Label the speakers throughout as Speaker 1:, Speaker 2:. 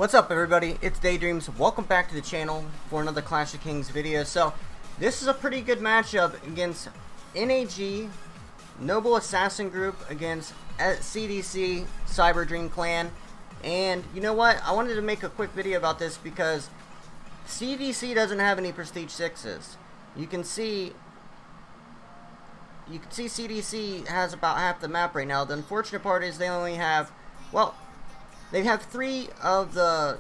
Speaker 1: What's up, everybody? It's DaYDreaMz. Welcome back to the channel for another Clash of Kings video. So this is a pretty good matchup against NAG Noble Assassin Group against CDC Cyber Clan. And you know what? I wanted to make a quick video about this because CDC doesn't have any Prestige 6's. You can see CDC has about half the map right now. The unfortunate part is they only have, well, they have 3 of the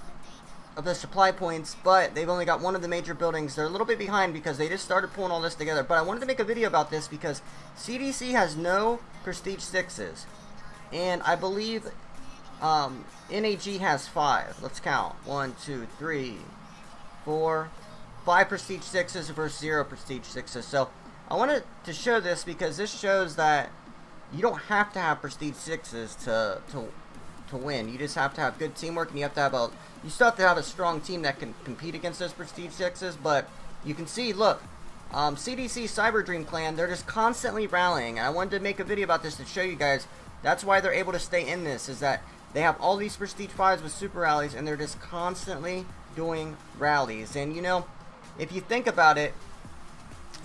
Speaker 1: supply points, but they've only got one of the major buildings. They're a little bit behind because they just started pulling all this together. But I wanted to make a video about this because CDC has no Prestige 6's. And I believe NAG has 5. Let's count. 1, 2, 3, 4, 5 Prestige 6's versus 0 Prestige 6's. So I wanted to show this because this shows that you don't have to have Prestige 6's to win. You just have to have good teamwork, and you have to have you still have to have a strong team that can compete against those Prestige 6's. But you can see, look, CDC Cyber Clan, they're just constantly rallying, and I wanted to make a video about this to show you guys. That's why they're able to stay in this, is that they have all these Prestige 5's with super rallies, and they're just constantly doing rallies. And you know, if you think about it,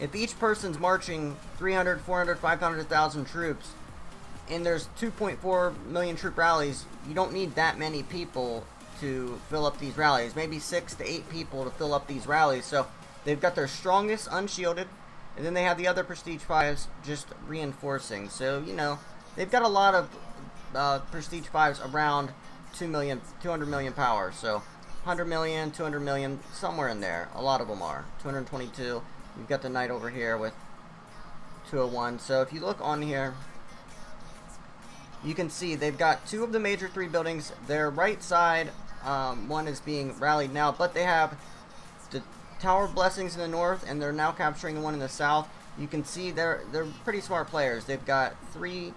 Speaker 1: if each person's marching 300, 400, 500,000 troops, and there's 2.4 million troop rallies, you don't need that many people to fill up these rallies. Maybe 6 to 8 people to fill up these rallies. So they've got their strongest unshielded, and then they have the other Prestige 5's just reinforcing. So, you know, they've got a lot of Prestige 5's around 200 million power. So 100 million, 200 million, somewhere in there. A lot of them are. 222. You've got the Knight over here with 201. So if you look on here, you can see they've got 2 of the major 3 buildings. Their right side, one is being rallied now, but they have the Tower of Blessings in the north, and they're now capturing the one in the south. You can see they're pretty smart players. They've got 3,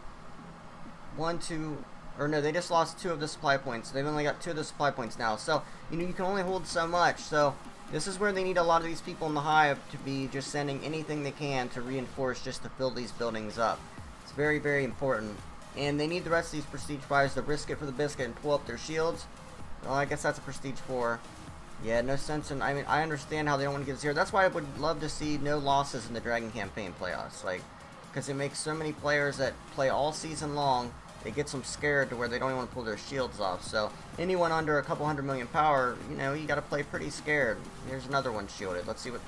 Speaker 1: 1, 2, or no, they just lost 2 of the supply points. They've only got 2 of the supply points now. So, you know, you can only hold so much. So this is where they need a lot of these people in the hive to be just sending anything they can to reinforce, just to fill these buildings up. It's very, very important. And they need the rest of these Prestige 5's to risk it for the biscuit and pull up their shields. Well, I guess that's a Prestige 4. Yeah, no sense in, I mean, I understand how they don't want to get 0. That's why I would love to see no losses in the Dragon Campaign playoffs. Like, because it makes so many players that play all season long, it gets them scared to where they don't even want to pull their shields off. So anyone under a couple 100 million power, you know, you got to play pretty scared. Here's another one shielded. Let's see what...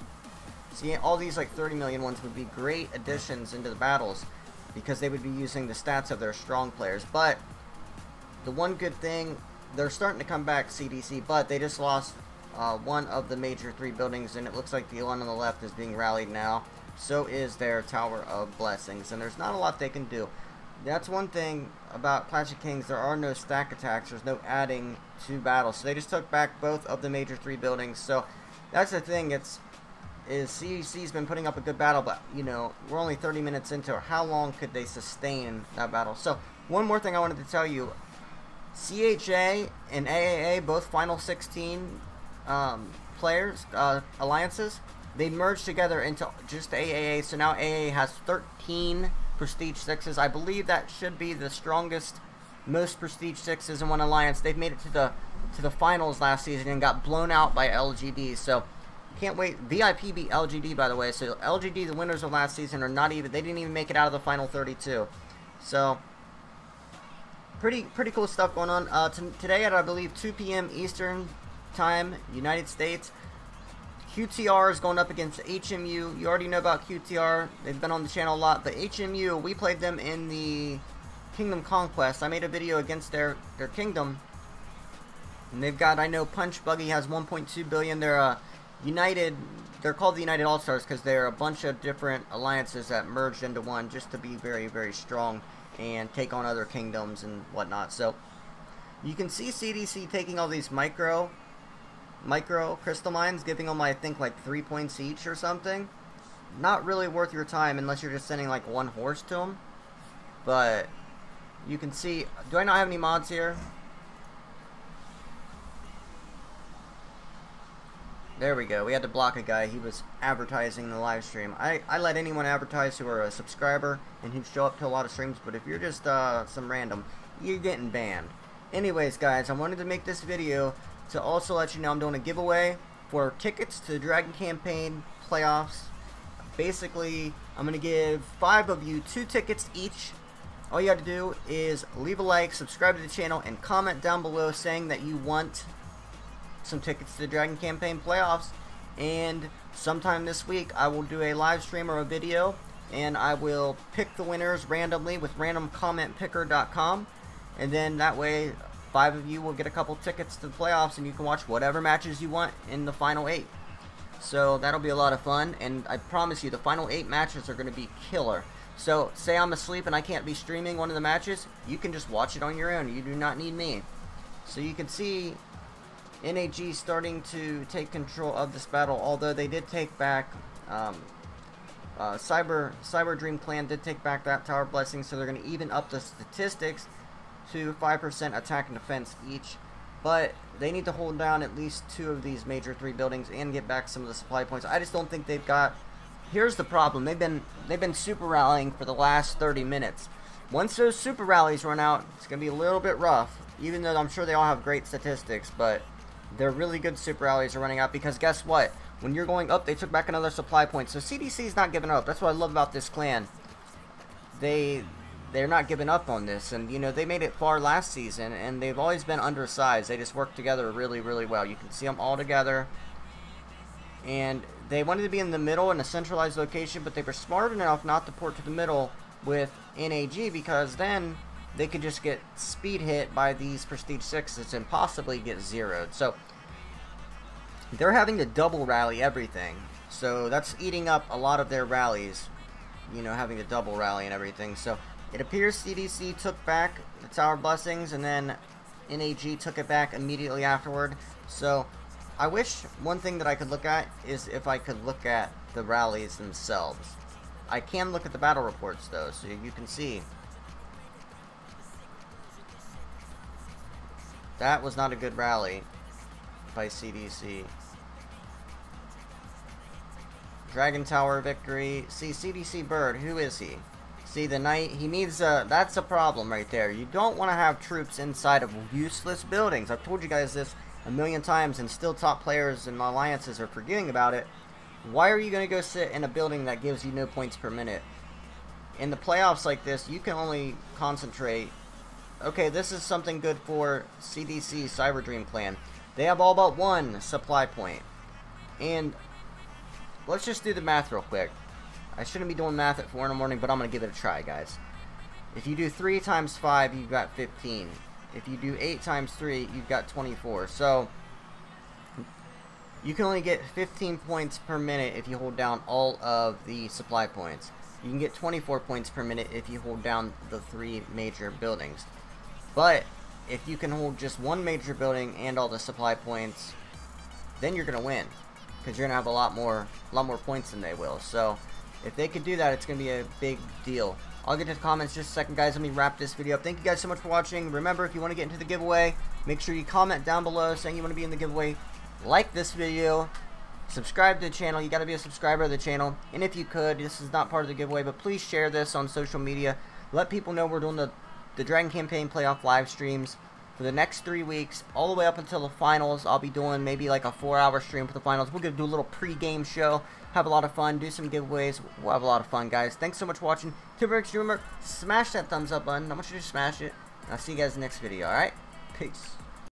Speaker 1: See, all these like 30 million ones would be great additions into the battles, because they would be using the stats of their strong players. But the one good thing, they're starting to come back, CDC, but they just lost one of the major 3 buildings, and it looks like the one on the left is being rallied now. So is their Tower of Blessings, and there's not a lot they can do. That's one thing about Clash of Kings. There are no stack attacks. There's no adding to battles. So they just took back both of the major 3 buildings. So that's the thing. CDC's been putting up a good battle, but, you know, we're only 30 minutes into it. How long could they sustain that battle? So, one more thing I wanted to tell you. CHA and AAA, both Final 16 players, alliances, they merged together into just AAA, so now AAA has 13 Prestige 6's. I believe that should be the strongest, most Prestige 6's in one alliance. They've made it to the finals last season and got blown out by LGD, so... Can't wait. VIP beat LGD, by the way. So LGD, the winners of last season, they didn't even make it out of the final 32. So pretty cool stuff going on. Today at, I believe, 2 p.m. Eastern Time, United States, QTR is going up against HMU. You already know about QTR. They've been on the channel a lot. But HMU, we played them in the Kingdom Conquest. I made a video against their kingdom. And they've got, I know Punch Buggy has 1.2 billion. They're United, they're called the United All-Stars because they're a bunch of different alliances that merged into one just to be very, very strong and take on other kingdoms and whatnot. So you can see CDC taking all these micro crystal mines, giving them, I think, like 3 points each or something. Not really worth your time unless you're just sending like 1 horse to them. But you can see, do I not have any mods here? There we go. We had to block a guy. He was advertising the live stream. I let anyone advertise who are a subscriber and who show up to a lot of streams, but if you're just some random, you're getting banned. Anyways, guys, I wanted to make this video to also let you know I'm doing a giveaway for tickets to the Dragon Campaign playoffs. Basically, I'm going to give 5 of you 2 tickets each. All you got to do is leave a like, subscribe to the channel, and comment down below saying that you want some tickets to the Dragon Campaign playoffs. And sometime this week, I will do a live stream or a video, and I will pick the winners randomly with randomcommentpicker.com. And then that way, 5 of you will get a couple tickets to the playoffs, and you can watch whatever matches you want in the final 8. So that'll be a lot of fun, and I promise you, the final 8 matches are going to be killer. So, say I'm asleep and I can't be streaming one of the matches, you can just watch it on your own. You do not need me. So you can see NAG starting to take control of this battle, although they did take back, DaYDreaMz clan did take back that tower blessing, so they're going to even up the statistics to 5% attack and defense each. But they need to hold down at least 2 of these major 3 buildings and get back some of the supply points. I just don't think they've got... Here's the problem. They've been super rallying for the last 30 minutes. Once those super rallies run out, it's going to be a little bit rough. Even though I'm sure they all have great statistics, but their really good super rallies are running out, because guess what? When you're going up, they took back another supply point. So CDC's not giving up. That's what I love about this clan. They're not giving up on this, and you know, they made it far last season, and they've always been undersized. They just work together really, really well. You can see them all together, and they wanted to be in the middle in a centralized location, but they were smart enough not to port to the middle with NAG, because then they could just get speed hit by these Prestige 6's and possibly get zeroed. So they're having to double rally everything, so that's eating up a lot of their rallies, you know, having to double rally and everything. So it appears CDC took back the tower blessings, and then NAG took it back immediately afterward. So I wish one thing that I could look at is if I could look at the rallies themselves. I can look at the battle reports though, so you can see. That was not a good rally by CDC. Dragon Tower victory. See, CDC Bird, who is he? See, the knight, he needs that's a problem right there. You don't want to have troops inside of useless buildings. I've told you guys this a million times, and still top players and alliances are forgetting about it. Why are you going to go sit in a building that gives you no points per minute? In the playoffs like this, you can only concentrate. Okay, this is something good for CDC DaYDreaMz clan. They have all but 1 supply point. And let's just do the math real quick. I shouldn't be doing math at 4 in the morning, but I'm going to give it a try, guys. If you do 3 times 5, you've got 15. If you do 8 times 3, you've got 24. So you can only get 15 points per minute if you hold down all of the supply points. You can get 24 points per minute if you hold down the 3 major buildings. But if you can hold just 1 major building and all the supply points, then you're going to win, because you're going to have a lot more points than they will. So if they could do that, it's going to be a big deal. I'll get to the comments just a second, guys. Let me wrap this video up. Thank you guys so much for watching. Remember, if you want to get into the giveaway, make sure you comment down below saying you want to be in the giveaway. Like this video. Subscribe to the channel. You got to be a subscriber of the channel. And if you could, this is not part of the giveaway, but please share this on social media. Let people know we're doing the Dragon Campaign playoff live streams for the next 3 weeks, all the way up until the finals. I'll be doing maybe like a 4-hour stream for the finals. We're going to do a little pre-game show, have a lot of fun, do some giveaways. We'll have a lot of fun, guys. Thanks so much for watching. Remember, smash that thumbs up button. I want you to smash it. I'll see you guys in the next video, alright? Peace.